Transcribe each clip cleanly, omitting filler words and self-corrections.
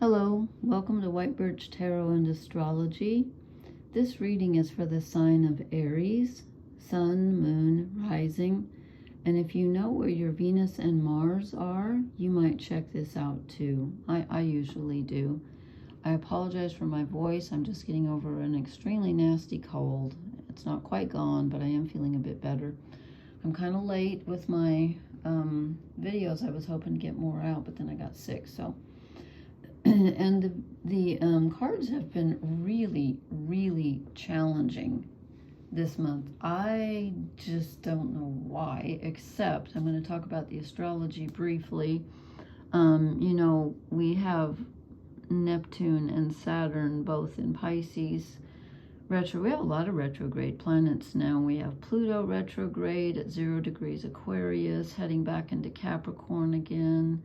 Hello, welcome to White Birch Tarot and Astrology. This reading is for the sign of Aries, Sun, Moon, Rising, and if you know where your Venus and Mars are, you might check this out too. I usually do. I apologize for my voice. I'm just getting over an extremely nasty cold. It's not quite gone, but I am feeling a bit better. I'm kind of late with my videos. I was hoping to get more out, but then I got sick, so... And the cards have been really challenging this month. I just don't know why, except I'm going to talk about the astrology briefly. You know, we have Neptune and Saturn both in Pisces retro. We have a lot of retrograde planets now. We have Pluto retrograde at 0 degrees Aquarius, heading back into Capricorn again.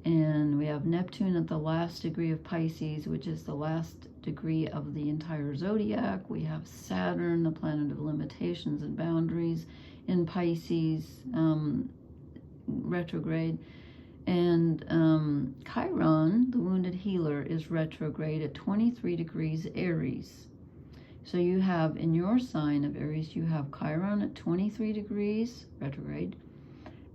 And we have Neptune at the last degree of Pisces, which is the last degree of the entire zodiac. We have Saturn, the planet of limitations and boundaries, in Pisces retrograde. And Chiron, the wounded healer, is retrograde at 23 degrees Aries. So you have, in your sign of Aries, you have Chiron at 23 degrees retrograde,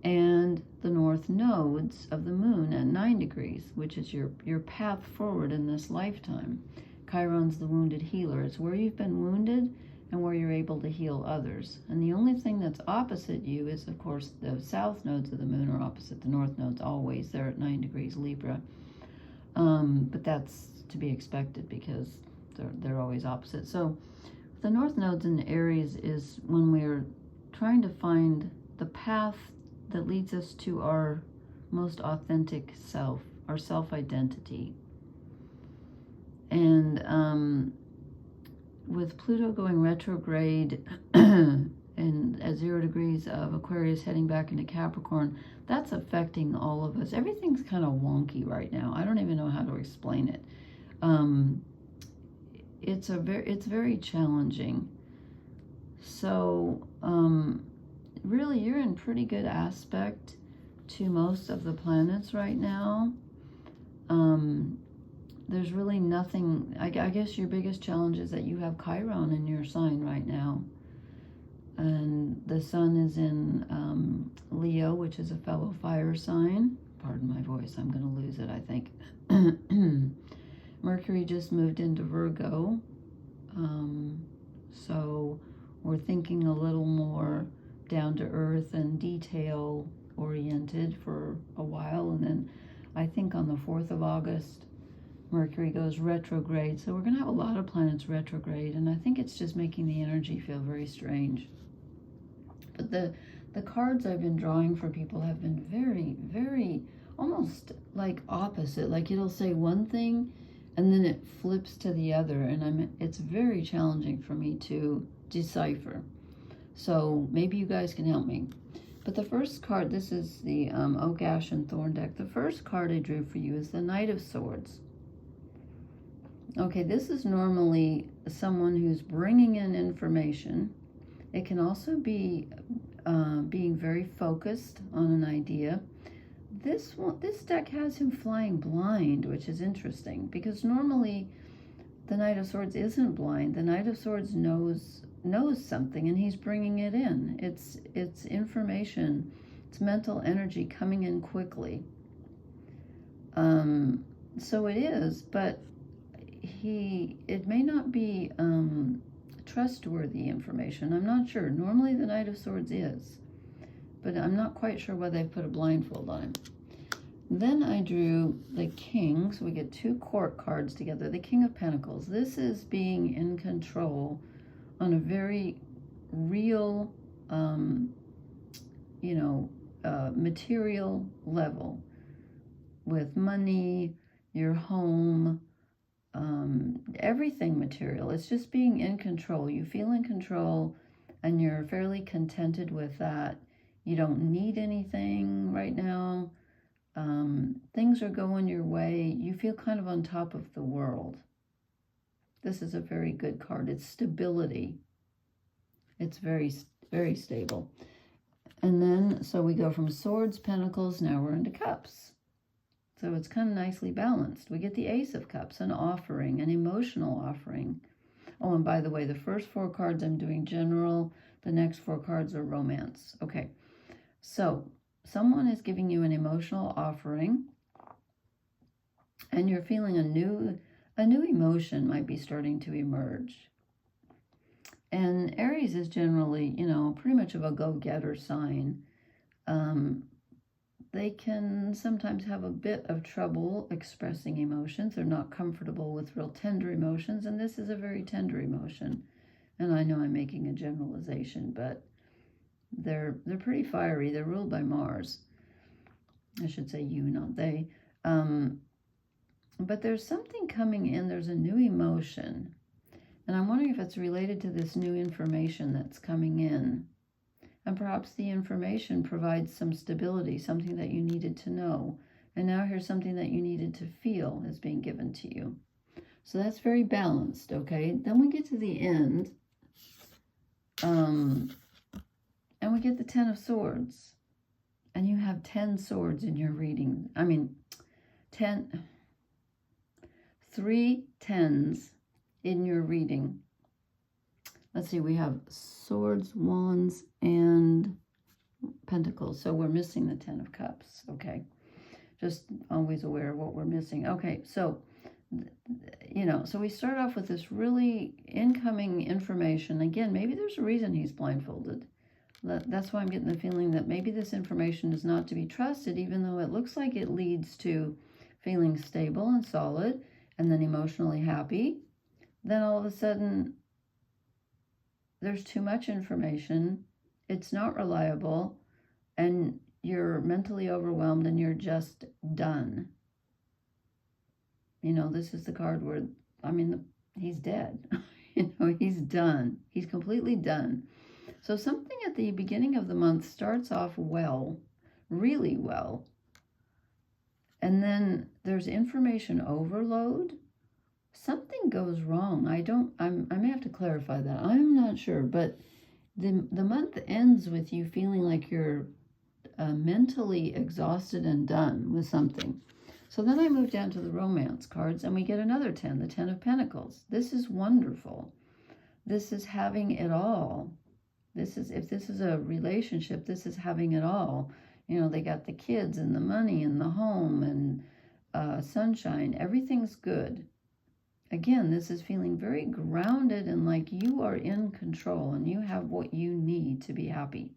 and the north nodes of the moon at 9 degrees, which is your path forward in this lifetime. Chiron's the wounded healer. It's where you've been wounded and where you're able to heal others. And the only thing that's opposite you is, of course, the south nodes of the moon are opposite the north nodes always. They're at 9 degrees Libra. But that's to be expected because they're always opposite. So the north nodes in Aries is when we're trying to find the path that leads us to our most authentic self, our self-identity. And with Pluto going retrograde and at 0 degrees of Aquarius heading back into Capricorn, that's affecting all of us. Everything's kind of wonky right now. I don't even know how to explain it. It's very challenging. So really, you're in pretty good aspect to most of the planets right now. There's really nothing. I guess your biggest challenge is that you have Chiron in your sign right now. And the sun is in Leo, which is a fellow fire sign. Pardon my voice, I'm going to lose it, I think. Mercury just moved into Virgo. So we're thinking a little more down to earth and detail oriented for a while, and then I think on the 4th of August Mercury goes retrograde, so we're going to have a lot of planets retrograde, and I think it's just making the energy feel very strange. But the cards I've been drawing for people have been very almost like opposite. Like it'll say one thing and then it flips to the other, and it's very challenging for me to decipher. So maybe you guys can help me. But the first card, this is the Oak, Ash, and Thorn deck. The first card I drew for you is the Knight of Swords. Okay, this is normally someone who's bringing in information. It can also be being very focused on an idea. This deck has him flying blind, which is interesting, because normally the Knight of Swords isn't blind. The Knight of Swords knows something, and he's bringing it in. It's information, it's mental energy coming in quickly. So it is, but it may not be trustworthy information. I'm not sure. Normally the Knight of Swords is, but I'm not quite sure why they put a blindfold on him. Then I drew the King, so we get 2 court cards together. The King of Pentacles. This is being in control on a very real, material level, with money, your home, everything material. It's just being in control. You feel in control, and you're fairly contented with that. You don't need anything right now. Things are going your way. You feel kind of on top of the world. This is a very good card. It's stability. It's very stable. And then, so we go from Swords, Pentacles, now we're into Cups. So it's kind of nicely balanced. We get the Ace of Cups, an offering, an emotional offering. Oh, and by the way, the first 4 cards I'm doing general. The next 4 cards are romance. Okay, so someone is giving you an emotional offering, and you're feeling a new emotion might be starting to emerge. And Aries is generally, you know, pretty much of a go-getter sign. They can sometimes have a bit of trouble expressing emotions. They're not comfortable with real tender emotions, and this is a very tender emotion. And I know I'm making a generalization, but they're pretty fiery. They're ruled by Mars. I should say you, not they. But there's something coming in. There's a new emotion. And I'm wondering if it's related to this new information that's coming in. And perhaps the information provides some stability, something that you needed to know. And now here's something that you needed to feel is being given to you. So that's very balanced, okay? Then we get to the end. And we get the 10 of Swords. And you have 10 swords in your reading. I mean, 3 10s in your reading. Let's see, we have Swords, Wands, and Pentacles. So we're missing the 10 of Cups, okay? Just always aware of what we're missing. Okay, so, you know, so we start off with this really incoming information. Again, maybe there's a reason he's blindfolded. That's why I'm getting the feeling that maybe this information is not to be trusted, even though it looks like it leads to feeling stable and solid and then emotionally happy. Then all of a sudden, there's too much information, it's not reliable, and you're mentally overwhelmed and you're just done. You know, this is the card where, I mean, he's dead. You know, he's done. He's completely done. So something at the beginning of the month starts off well, really well. And then there's information overload. Something goes wrong. I may have to clarify that. I'm not sure, but the month ends with you feeling like you're mentally exhausted and done with something. So then I move down to the romance cards, and we get another 10, the 10 of Pentacles. This is wonderful. This is having it all. This is, if this is a relationship, this is having it all. You know, they got the kids and the money and the home and sunshine. Everything's good. Again, this is feeling very grounded and like you are in control and you have what you need to be happy.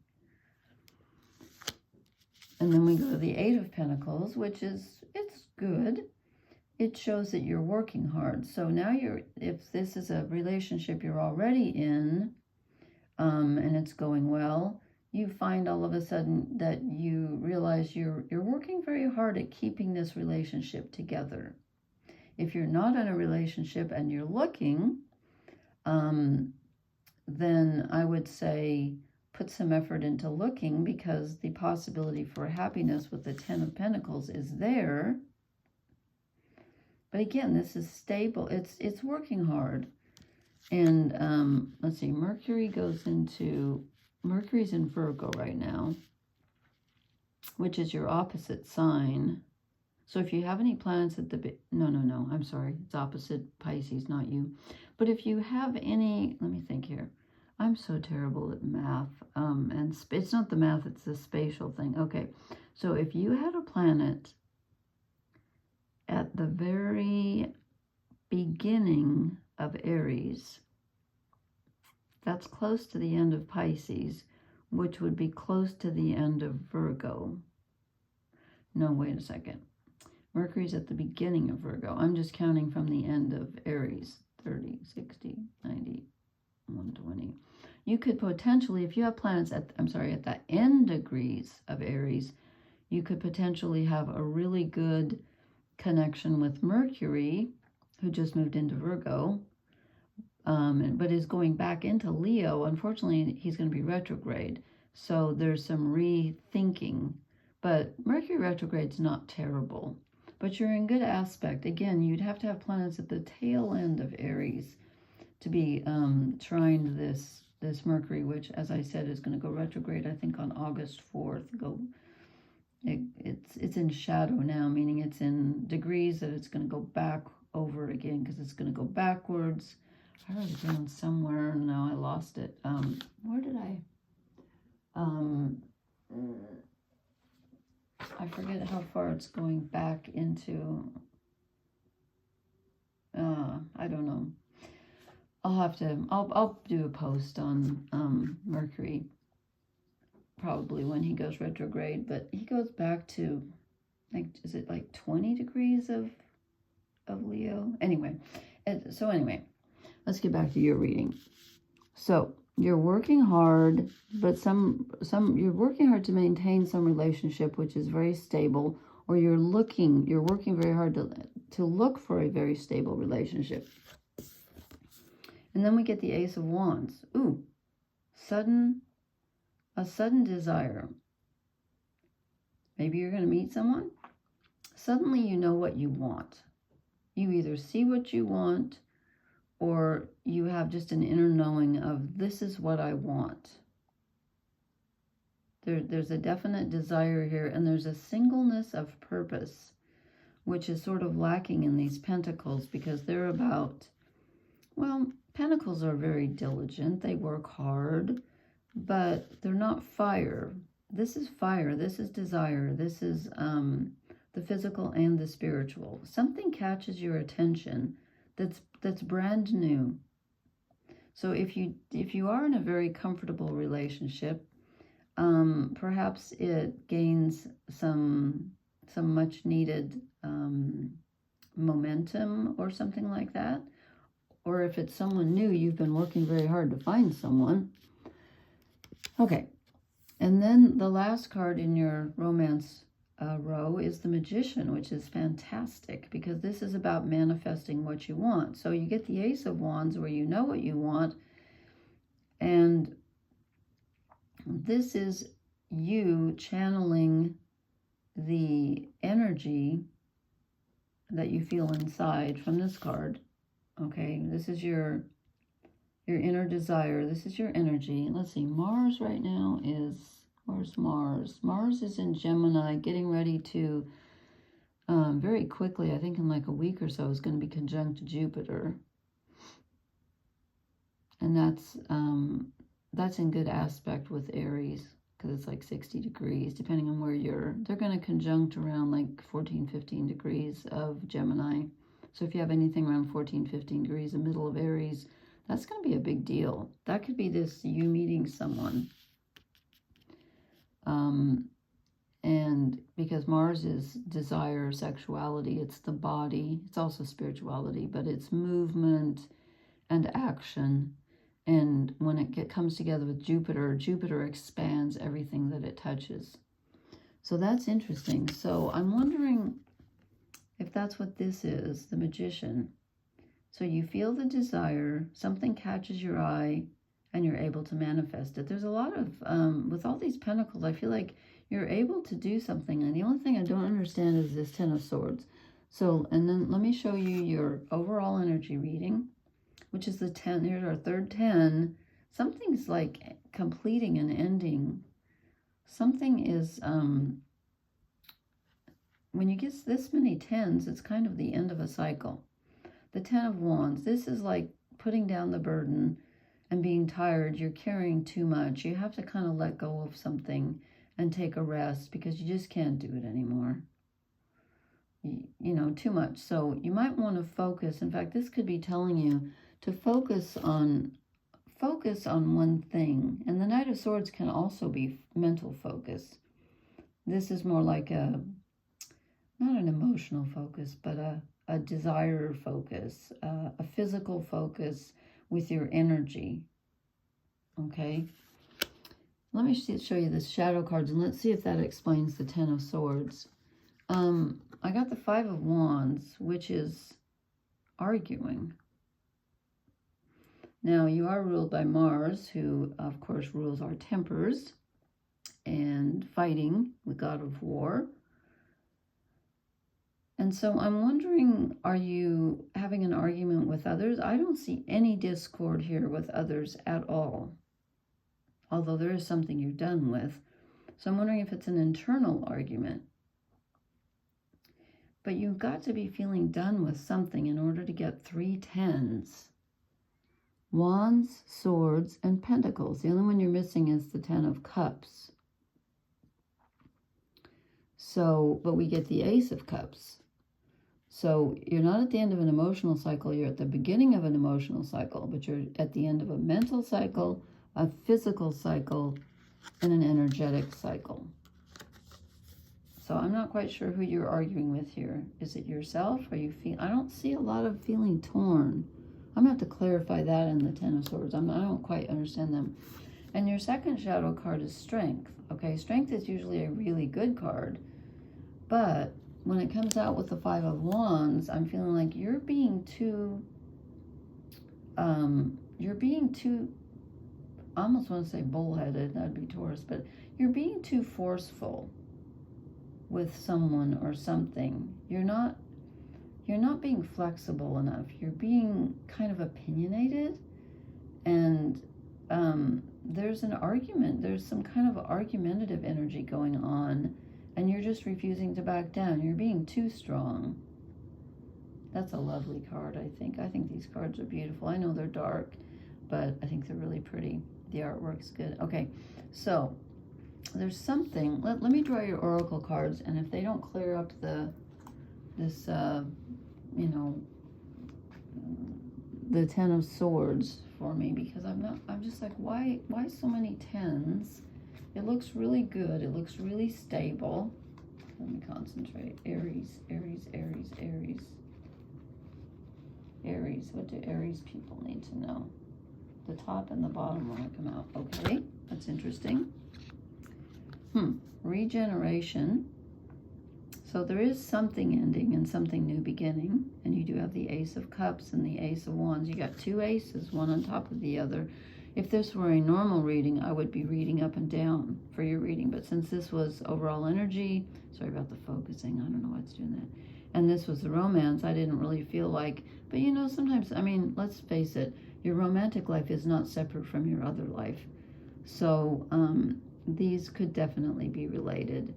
And then we go to the 8 of Pentacles, which is, it's good. It shows that you're working hard. So now if this is a relationship you're already in, and it's going well, you find all of a sudden that you realize you're working very hard at keeping this relationship together. If you're not in a relationship and you're looking, then I would say put some effort into looking, because the possibility for happiness with the 10 of Pentacles is there. But again, this is stable. It's working hard. And let's see, Mercury's in Virgo right now, which is your opposite sign. So if you have any planets at the, no, I'm sorry, it's opposite Pisces, not you. But if you have any, let me think here. I'm so terrible at math. And it's not the math, it's the spatial thing. Okay, so if you had a planet at the very beginning of Aries, that's close to the end of Pisces, which would be close to the end of Virgo. No, wait a second. Mercury's at the beginning of Virgo. I'm just counting from the end of Aries. 30, 60, 90, 120. You could potentially, if you have planets at the end degrees of Aries, you could potentially have a really good connection with Mercury, who just moved into Virgo, but is going back into Leo. Unfortunately, he's going to be retrograde. So there's some rethinking. But Mercury retrograde's not terrible. But you're in good aspect. Again, you'd have to have planets at the tail end of Aries to be trying this Mercury, which, as I said, is going to go retrograde, I think, on August 4th. It's in shadow now, meaning it's in degrees that it's going to go back over again, because it's going to go backwards. I wrote it down somewhere. No, I lost it. Where did I? I forget how far it's going back into. I don't know. I'll do a post on Mercury, probably when he goes retrograde, but he goes back to, like, is it like 20 degrees of Leo? Anyway, let's get back to your reading. So you're working hard, but you're working hard to maintain some relationship which is very stable, or you're working very hard to look for a very stable relationship. And then we get the Ace of Wands. Ooh, a sudden desire. Maybe you're going to meet someone. Suddenly you know what you want. You either see what you want, or you have just an inner knowing of, this is what I want. There's a definite desire here, and there's a singleness of purpose, which is sort of lacking in these pentacles, because they're about, well, pentacles are very diligent. They work hard, but they're not fire. This is fire. This is desire. This is the physical and the spiritual. Something catches your attention that's brand new. So if you are in a very comfortable relationship, perhaps it gains some much needed momentum or something like that. Or if it's someone new, you've been working very hard to find someone. Okay, and then the last card in your romance row is the Magician, which is fantastic, because this is about manifesting what you want. So you get the Ace of Wands, where you know what you want, and this is you channeling the energy that you feel inside from this card. Okay, this is your inner desire. This is your energy. Let's see, Mars right now is, where's Mars? Mars is in Gemini, getting ready to, very quickly, I think in like a week or so, is going to be conjunct Jupiter. And that's in good aspect with Aries, because it's like 60 degrees, depending on where they're going to conjunct around like 14, 15 degrees of Gemini. So if you have anything around 14, 15 degrees, the middle of Aries, that's going to be a big deal. That could be you meeting someone. And because Mars is desire, sexuality, it's the body. It's also spirituality, but it's movement and action. And when it comes together with Jupiter, Jupiter expands everything that it touches. So that's interesting. So I'm wondering if that's what this is, the Magician. So you feel the desire, something catches your eye, and you're able to manifest it. There's a lot of, with all these pentacles, I feel like you're able to do something. And the only thing I don't understand is this Ten of Swords. So, and then let me show you your overall energy reading, which is the 10. Here's our third 10. Something's like completing and ending. Something is, when you get this many 10s, it's kind of the end of a cycle. The 10 of Wands, this is like putting down the burden and being tired. You're carrying too much. You have to kind of let go of something and take a rest, because you just can't do it anymore. You know, too much. So you might want to focus. In fact, this could be telling you to focus on one thing. And the Knight of Swords can also be mental focus. This is more like not an emotional focus, but a desire focus, a physical focus with your energy. Okay, let me show you the shadow cards, and let's see if that explains the 10 of Swords. I got the 5 of Wands, which is arguing. Now, you are ruled by Mars, who, of course, rules our tempers, and fighting, the god of war. And so I'm wondering, are you having an argument with others? I don't see any discord here with others at all, although there is something you're done with. So I'm wondering if it's an internal argument. But you've got to be feeling done with something in order to get 3 tens. Wands, swords, and pentacles. The only one you're missing is the 10 of cups. So, but we get the ace of cups. So you're not at the end of an emotional cycle, you're at the beginning of an emotional cycle, but you're at the end of a mental cycle, a physical cycle, and an energetic cycle. So I'm not quite sure who you're arguing with here. Is it yourself? Are you I don't see a lot of feeling torn. I'm going to have to clarify that in the Ten of Swords. I don't quite understand them. And your second shadow card is Strength. Okay, Strength is usually a really good card. But when it comes out with the Five of Wands, I'm feeling like you're being too, I almost want to say bullheaded, that'd be Taurus, but you're being too forceful with someone or something. You're not being flexible enough. You're being kind of opinionated, and there's an argument. There's some kind of argumentative energy going on, and you're just refusing to back down. You're being too strong. That's a lovely card, I think. I think these cards are beautiful. I know they're dark, but I think they're really pretty. The artwork's good. Okay, so there's something. Let me draw your oracle cards, and if they don't clear up this the Ten of Swords for me, because I'm just like, why so many tens? It looks really good. It looks really stable. Let me concentrate. Aries, Aries, Aries, Aries. Aries, what do Aries people need to know? The top and the bottom want to come out. Okay, that's interesting. Regeneration. So there is something ending and something new beginning. And you do have the Ace of Cups and the Ace of Wands. You got two aces, one on top of the other. If this were a normal reading, I would be reading up and down for your reading. But since this was overall energy, sorry about the focusing, I don't know what's doing that. And this was the romance, I didn't really feel like, but you know, sometimes, I mean, let's face it, your romantic life is not separate from your other life. So these could definitely be related.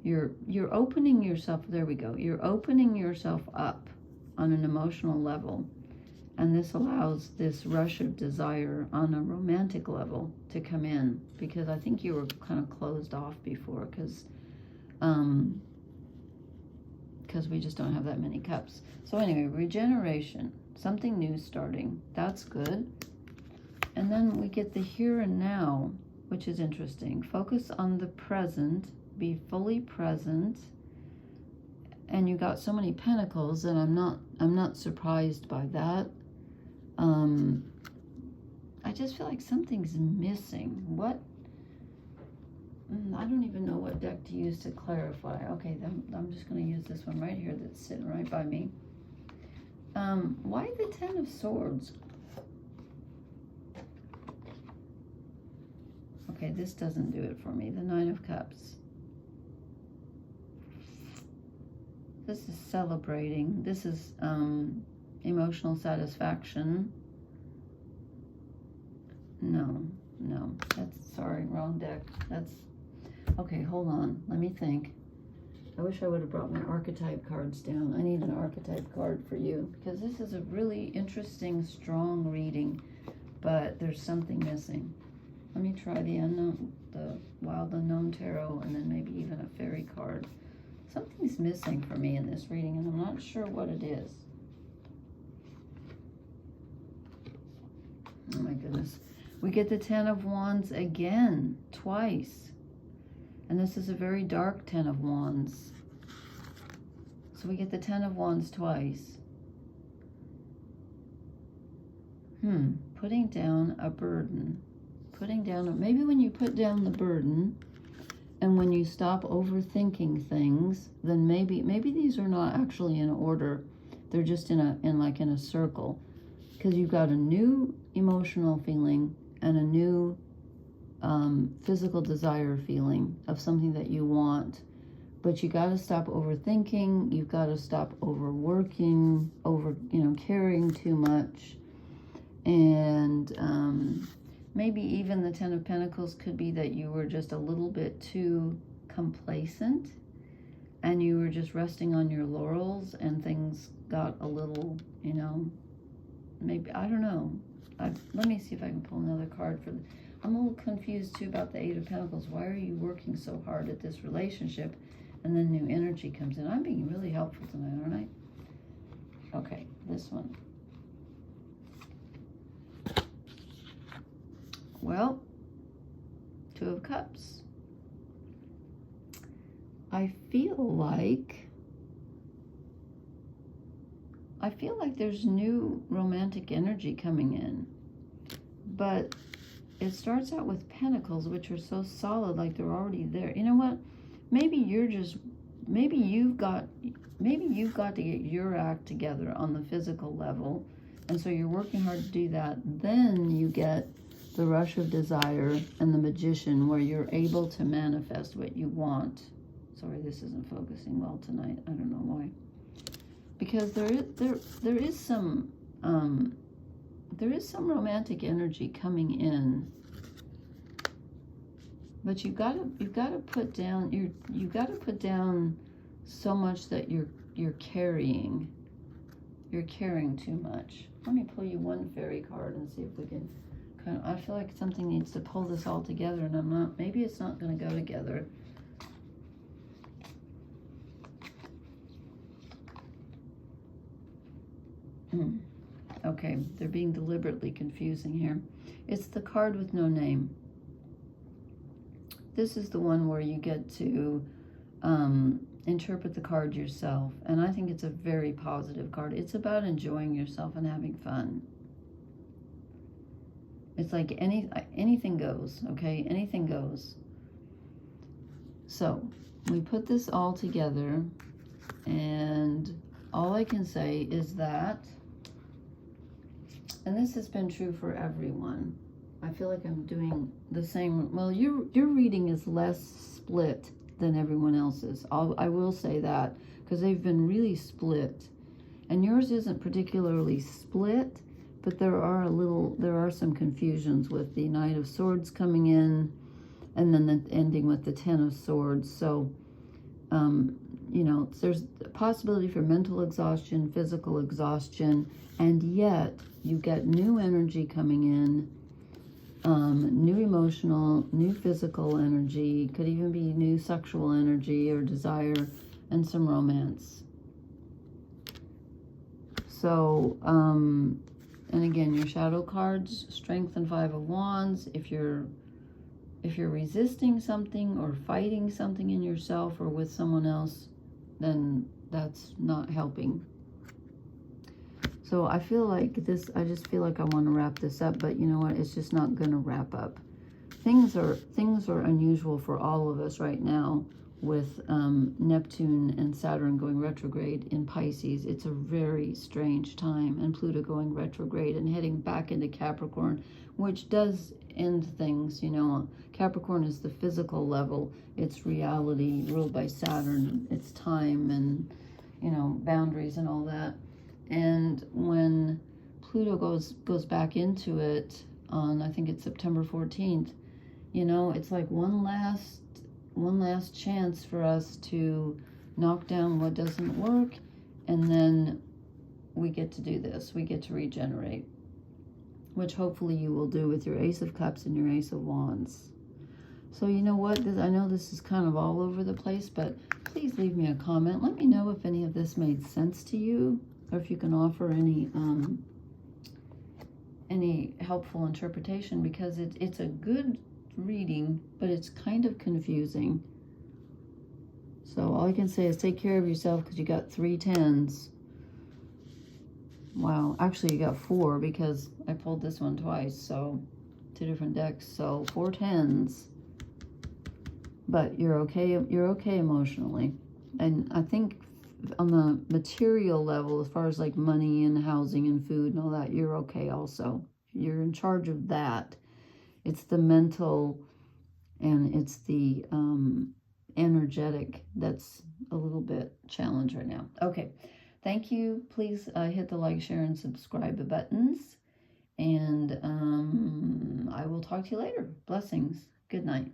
You're opening yourself, there we go, you're opening yourself up on an emotional level. And this allows this rush of desire on a romantic level to come in, because I think you were kind of closed off before, because we just don't have that many cups. So anyway, regeneration, something new starting, that's good. And then we get the here and now, which is interesting. Focus on the present, be fully present. And you got so many pentacles, and I'm not surprised by that. I just feel like something's missing. What? I don't even know what deck to use to clarify. Okay, then I'm just going to use this one right here that's sitting right by me. Why the Ten of Swords? Okay, this doesn't do it for me. The Nine of Cups. This is celebrating. This is emotional satisfaction. No, that's, sorry, wrong deck. That's, okay, hold on, let me think. I wish I would have brought my archetype cards down. I need an archetype card for you, because this is a really interesting, strong reading, but there's something missing. Let me try the unknown, the Wild Unknown Tarot, and then maybe even a fairy card. Something's missing for me in this reading, and I'm not sure what it is. Oh my goodness. We get the Ten of Wands again, twice. And this is a very dark Ten of Wands. So we get the Ten of Wands twice. Putting down a burden. Putting down, maybe when you put down the burden, and when you stop overthinking things, then maybe these are not actually in order. They're just in a circle. Because you've got a new emotional feeling and a new physical desire feeling of something that you want. But you got to stop overthinking. You've got to stop overworking, caring too much. And Maybe even the Ten of Pentacles could be that you were just a little bit too complacent and you were just resting on your laurels and things got a little, you know, maybe, I don't know. Let me see if I can pull another card for I'm a little confused too about the Eight of Pentacles. Why are you working so hard at this relationship and then new energy comes in? I'm being really helpful tonight, aren't I? Okay, this one. Well, Two of Cups. I feel like there's new romantic energy coming in, but it starts out with Pentacles, which are so solid, like they're already there. You know what? Maybe you've got to get your act together on the physical level, and so you're working hard to do that. Then you get the Rush of Desire and the Magician, where you're able to manifest what you want. Sorry, this isn't focusing well tonight. I don't know why. Because there is some romantic energy coming in, but you've got to put down so much that you're carrying too much. Let me pull you one fairy card and see if we can kind of, I feel like something needs to pull this all together, and maybe it's not going to go together. Okay, they're being deliberately confusing here. It's the card with no name. This is the one where you get to interpret the card yourself, and I think it's a very positive card. It's about enjoying yourself and having fun. It's like anything goes, okay? Anything goes. So we put this all together, and all I can say is that, and this has been true for everyone. I feel like I'm doing the same. Well, your reading is less split than everyone else's. I will say that, because they've been really split. And yours isn't particularly split, but there are some confusions with the Knight of Swords coming in, and then the ending with the Ten of Swords. So, you know, there's a possibility for mental exhaustion, physical exhaustion, and yet you get new energy coming in, new emotional, new physical energy, could even be new sexual energy or desire, and some romance. So, and again, your shadow cards, Strength and Five of Wands. If you're resisting something or fighting something in yourself or with someone else, then that's not helping. So I feel like this, I just feel like I want to wrap this up, but you know what? It's just not going to wrap up. Things are unusual for all of us right now with Neptune and Saturn going retrograde in Pisces. It's a very strange time, and Pluto going retrograde and heading back into Capricorn, which does end things. You know, Capricorn is the physical level. It's reality ruled by Saturn. It's time and, you know, boundaries and all that. And when Pluto goes back into it on, I think it's September 14th, you know, it's like one last chance for us to knock down what doesn't work, and then we get to do this. We get to regenerate, which hopefully you will do with your Ace of Cups and your Ace of Wands. So you know what? I know this is kind of all over the place, but please leave me a comment. Let me know if any of this made sense to you, or if you can offer any helpful interpretation, because it's a good reading, but it's kind of confusing. So all I can say is take care of yourself, because you got 3 10s. Wow, actually you got 4, because I pulled this one twice, so 2 different decks, so 4 10s. But you're okay emotionally. And I think on the material level, as far as like money and housing and food and all that, you're okay also. You're in charge of that. It's the mental and it's the energetic that's a little bit challenged right now. Okay, thank you. Please hit the like, share, and subscribe buttons. And I will talk to you later. Blessings. Good night.